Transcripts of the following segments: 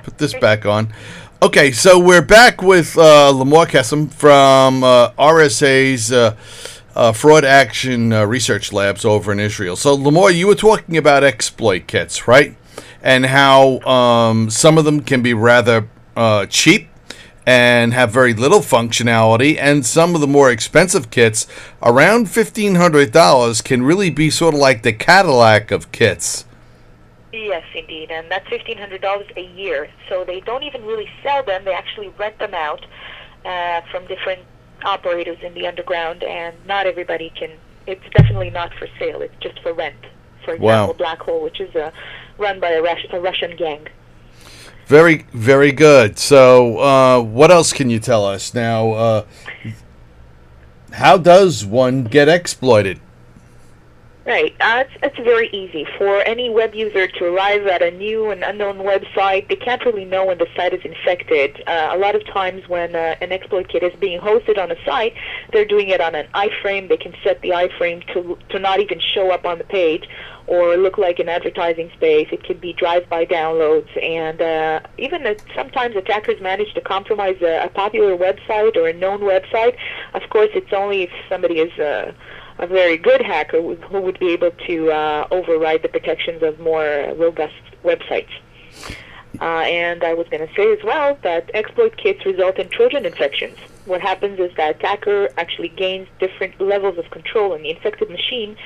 put this back on. Okay, so we're back with Limor Kessem from RSA's Fraud Action Research Labs over in Israel. So, Limor, you were talking about exploit kits, right? And how some of them can be rather cheap and have very little functionality, and some of the more expensive kits, around $1,500, can really be sort of like the Cadillac of kits. Yes, indeed, and that's $1,500 a year. So they don't even really sell them; they actually rent them out from different operators in the underground, and not everybody can. It's definitely not for sale; it's just for rent. For example, Wow. Black Hole, which is run by a Russian gang. Very, very good. So, what else can you tell us now? How does one get exploited? Right. It's very easy. For any web user to arrive at a new and unknown website, they can't really know when the site is infected. A lot of times when an exploit kit is being hosted on a site, they're doing it on an iframe. They can set the iframe to not even show up on the page or look like an advertising space. It could be drive-by downloads. And even sometimes attackers manage to compromise a popular website or a known website. Of course, it's only if somebody is a very good hacker who would be able to override the protections of more robust websites. And I was going to say as well that exploit kits result in Trojan infections. What happens is that attacker actually gains different levels of control in the infected machine,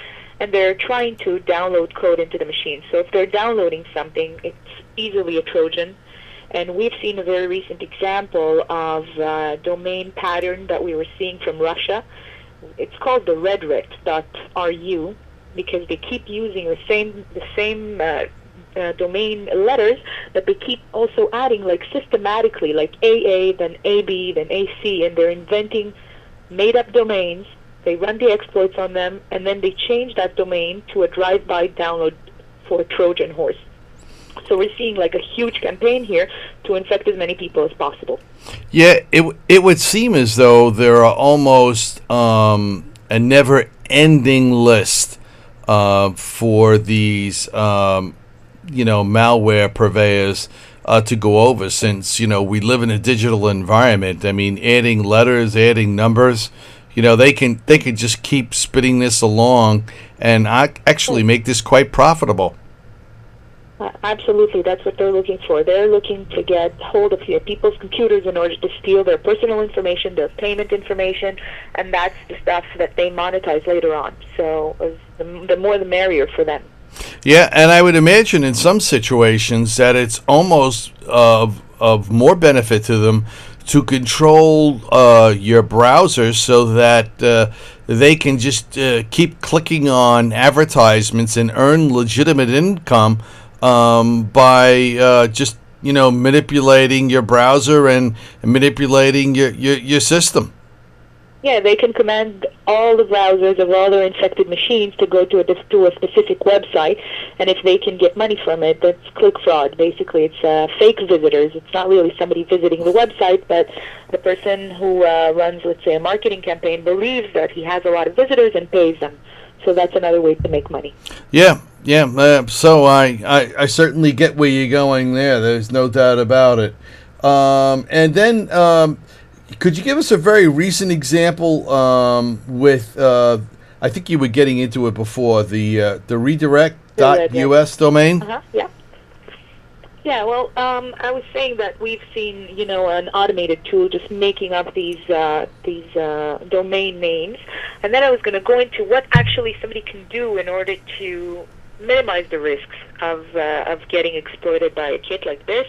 and they're trying to download code into the machine. So if they're downloading something, it's easily a Trojan. And we've seen a very recent example of a domain pattern that we were seeing from Russia. It's called the redrit.ru because they keep using the same domain letters, but they keep also adding like systematically like AA, then AB, then AC, and they're inventing made-up domains. They run the exploits on them, and then they change that domain to a drive-by download for a Trojan horse. So we're seeing like a huge campaign here to infect as many people as possible. Yeah, it would seem as though there are almost a never-ending list for these, malware purveyors to go over. Since we live in a digital environment, I mean, adding letters, adding numbers, they can just keep spitting this along and actually make this quite profitable. Absolutely, that's what they're looking for. They're looking to get hold of your people's computers in order to steal their personal information, their payment information, and that's the stuff that they monetize later on. So the more the merrier for them. Yeah, and I would imagine in some situations that it's almost of more benefit to them to control your browser so that they can just keep clicking on advertisements and earn legitimate income by just manipulating your browser and manipulating your system. Yeah, they can command all the browsers of all their infected machines to go to a specific website, and if they can get money from it, that's click fraud. Basically, it's fake visitors. It's not really somebody visiting the website, but the person who runs, let's say, a marketing campaign believes that he has a lot of visitors and pays them. So that's another way to make money. Yeah. So I certainly get where you're going there. There's no doubt about it. And then could you give us a very recent example with, I think you were getting into it before, the redirect.us domain? Yeah. Yeah, well, I was saying that we've seen, an automated tool just making up these domain names, and then I was going to go into what actually somebody can do in order to minimize the risks of getting exploited by a kit like this.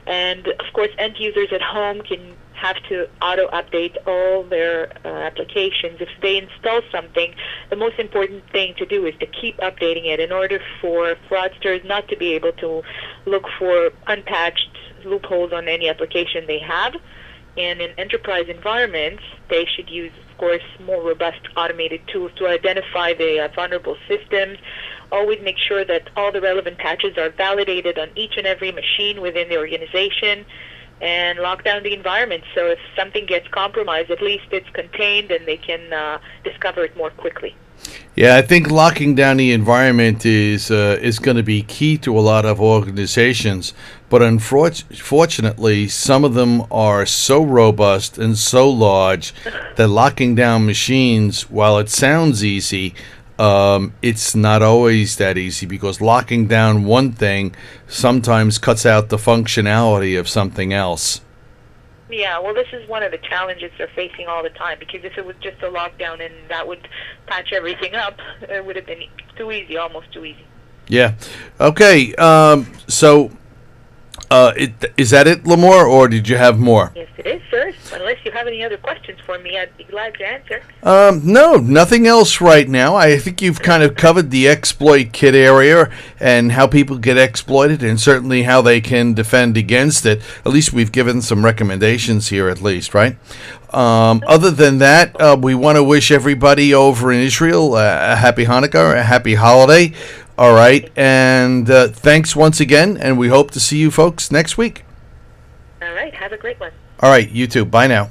And of course, end users at home can have to auto-update all their applications. If they install something, the most important thing to do is to keep updating it in order for fraudsters not to be able to look for unpatched loopholes on any application they have. And in enterprise environments, they should use, of course, more robust automated tools to identify the vulnerable systems. Always make sure that all the relevant patches are validated on each and every machine within the organization, and lock down the environment so if something gets compromised, at least it's contained and they can discover it more quickly. Yeah, I think locking down the environment is going to be key to a lot of organizations, but unfortunately, some of them are so robust and so large that locking down machines, while it sounds easy, it's not always that easy because locking down one thing sometimes cuts out the functionality of something else. Yeah, well, this is one of the challenges they're facing all the time, because if it was just a lockdown and that would patch everything up, it would have been too easy, almost too easy. Yeah. Okay. Is that it, Limor, or did you have more? Yes, it is, sir. Unless you have any other questions for me, I'd be glad to answer. No, nothing else right now. I think you've kind of covered the exploit kit area and how people get exploited, and certainly how they can defend against it. At least we've given some recommendations here, at least, right? Other than that, we want to wish everybody over in Israel a happy Hanukkah, a happy holiday. All right, and thanks once again, and we hope to see you folks next week. All right, have a great one. All right, you too. Bye now.